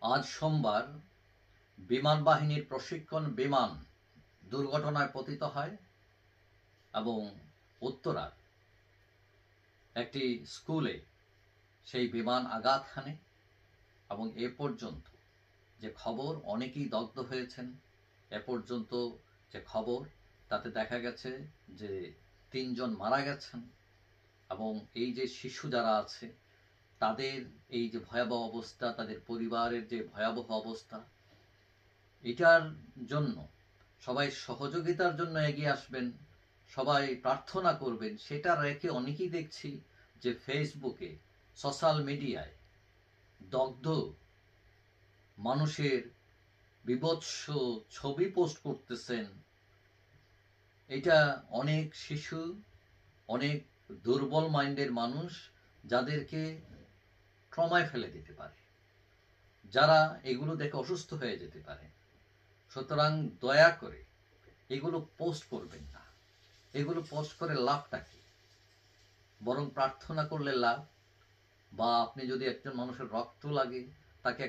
আজ সোমবার বিমান বাহিনীর প্রশিক্ষণ বিমান দুর্ঘটনায় পতিত হয় এবং উত্তরার একটি স্কুলে সেই বিমান আঘাত হানে এবং এ পর্যন্ত যে খবর অনেকেই দগ্ধ হয়েছেন। এ পর্যন্ত যে খবর তাতে দেখা গেছে যে ৩ জন মারা গেছেন এবং এই যে শিশু যারা আছে তাদের এই যে ভয়াবহ অবস্থা, তাদের পরিবারের যে ভয়াবহ অবস্থা, এটার জন্য সবাই সহযোগিতার জন্য এগিয়ে আসবেন, সবাই প্রার্থনা করবেন। সেটা রেখে অনেকেই দেখছি যে ফেসবুকে, সোশ্যাল মিডিয়ায় দগ্ধ মানুষের বীভৎস ছবি পোস্ট করতেছেন। এটা অনেক শিশু, অনেক দুর্বল মাইন্ডের মানুষ যাদেরকে ট্রমায় ফেলে দিতে পারে, যারা এগুলো দেখে অসুস্থ হয়ে যেতে পারে। সুতরাং দয়া করে এগুলো পোস্ট করবেন না। এগুলো পোস্ট করে লাভটা কি? বরং প্রার্থনা করলে লাভ, বা আপনি যদি একজন মানুষের রক্ত লাগে তাকে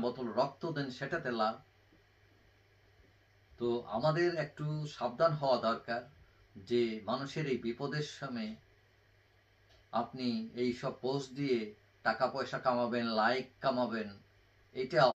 বোতল রক্ত দেন, সেটাতে লাভ। তো আমাদের একটু সাবধান হওয়া দরকার যে মানুষের এই বিপদের সময় আপনি এই সব পোস্ট দিয়ে টাকা পয়সা কামাবেন, লাইক কামাবেন, এটা